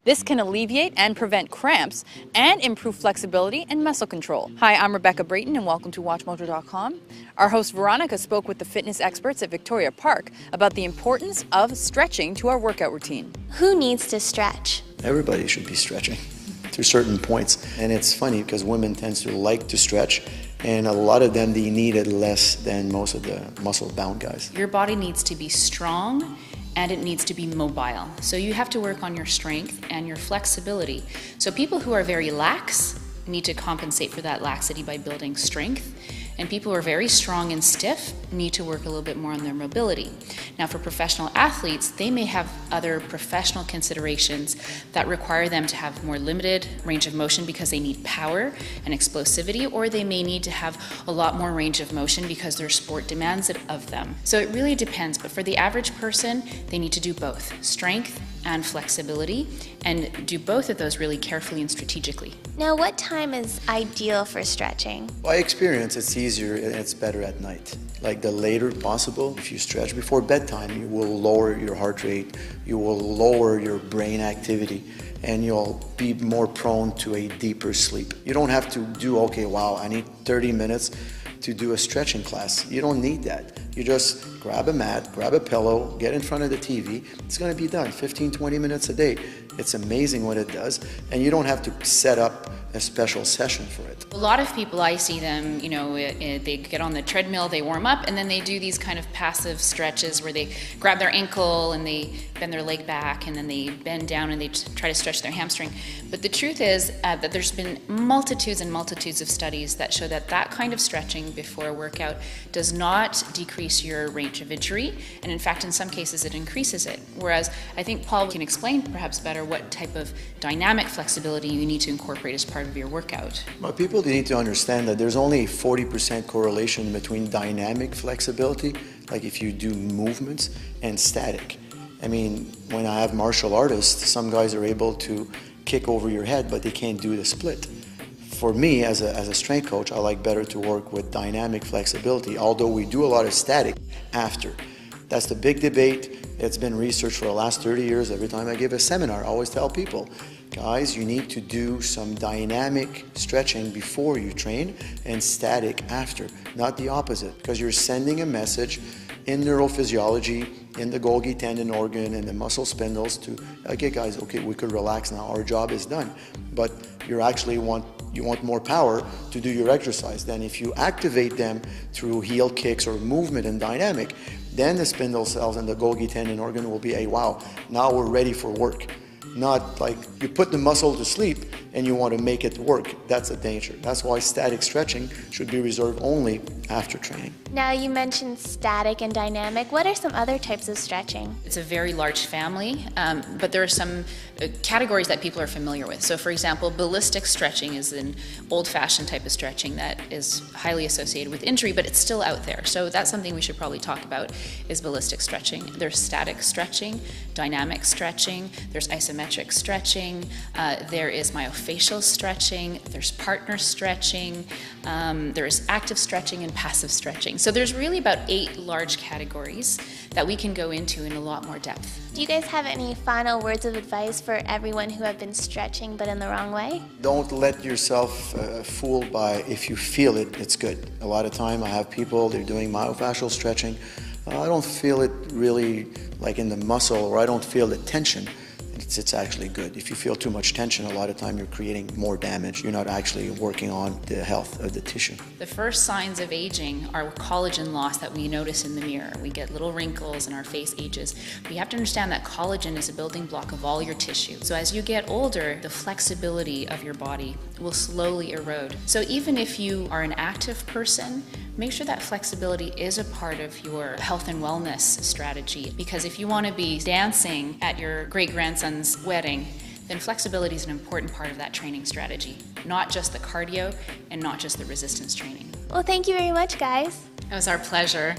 This can alleviate and prevent cramps and improve flexibility and muscle control. Hi, I'm Rebecca Brayton and welcome to WatchMojo.com. Our host Veronica spoke with the fitness experts at Victoria Park about the importance of stretching to our workout routine. Who needs to stretch? Everybody should be stretching to certain points. And it's funny because women tend to like to stretch, and a lot of them, they need it less than most of the muscle-bound guys. Your body needs to be strong and it needs to be mobile. So you have to work on your strength and your flexibility. So people who are very lax need to compensate for that laxity by building strength. And people who are very strong and stiff need to work a little bit more on their mobility. Now for professional athletes, they may have other professional considerations that require them to have more limited range of motion because they need power and explosivity, or they may need to have a lot more range of motion because their sport demands it of them. So it really depends, but for the average person, they need to do both, strength and flexibility, and do both of those really carefully and strategically. Now, what time is ideal for stretching? By experience, it's easier and it's better at night. Like the later possible, if you stretch before bedtime, you will lower your heart rate, you will lower your brain activity, and you'll be more prone to a deeper sleep. You don't have to do, okay, wow, I need 30 minutes to do a stretching class. You don't need that. You just grab a mat, grab a pillow, get in front of the TV. It's going to be done 15, 20 minutes a day. It's amazing what it does, and you don't have to set up a special session for it. A lot of people, I see them, they get on the treadmill, they warm up, and then they do these kind of passive stretches where they grab their ankle and they bend their leg back, and then they bend down and they try to stretch their hamstring. But the truth is that there's been multitudes and multitudes of studies that show that that kind of stretching before a workout does not decrease your range of injury, and in fact in some cases it increases it. Whereas I think Paul can explain perhaps better what type of dynamic flexibility you need to incorporate as part of your workout. Well, people need to understand that there's only a 40% correlation between dynamic flexibility, like if you do movements, and static. I mean, when I have martial artists, some guys are able to kick over your head, but they can't do the split. For me, as a strength coach, I like better to work with dynamic flexibility, although we do a lot of static after. That's the big debate. It's been researched for the last 30 years. Every time I give a seminar, I always tell people, guys, you need to do some dynamic stretching before you train and static after, not the opposite, because you're sending a message in neurophysiology, in the Golgi tendon organ and the muscle spindles to, okay guys, okay, we could relax now, our job is done. But you actually want more power to do your exercise. Then if you activate them through heel kicks or movement and dynamic, then the spindle cells and the Golgi tendon organ will be a wow, now we're ready for work. Not like you put the muscle to sleep and you want to make it work. That's a danger. That's why static stretching should be reserved only after training. Now, you mentioned static and dynamic. What are some other types of stretching? It's a very large family, but there are some categories that people are familiar with. So for example, ballistic stretching is an old-fashioned type of stretching that is highly associated with injury, but it's still out there. So that's something we should probably talk about, is ballistic stretching. There's static stretching, dynamic stretching, there's isometric stretching, there is myofascial stretching, there's partner stretching, there's active stretching and passive stretching. So there's really about 8 large categories that we can go into in a lot more depth. Do you guys have any final words of advice for everyone who have been stretching but in the wrong way? Don't let yourself fooled by if you feel it, it's good. A lot of time I have people, they're doing myofascial stretching. I don't feel it really like in the muscle, or I don't feel the tension. It's actually good. If you feel too much tension, a lot of time you're creating more damage. You're not actually working on the health of the tissue. The first signs of aging are collagen loss that we notice in the mirror. We get little wrinkles and our face ages. But you have to understand that collagen is a building block of all your tissue. So as you get older, the flexibility of your body will slowly erode. So even if you are an active person, make sure that flexibility is a part of your health and wellness strategy. Because if you want to be dancing at your great-grandson's wedding, then flexibility is an important part of that training strategy. Not just the cardio and not just the resistance training. Well, thank you very much, guys. It was our pleasure.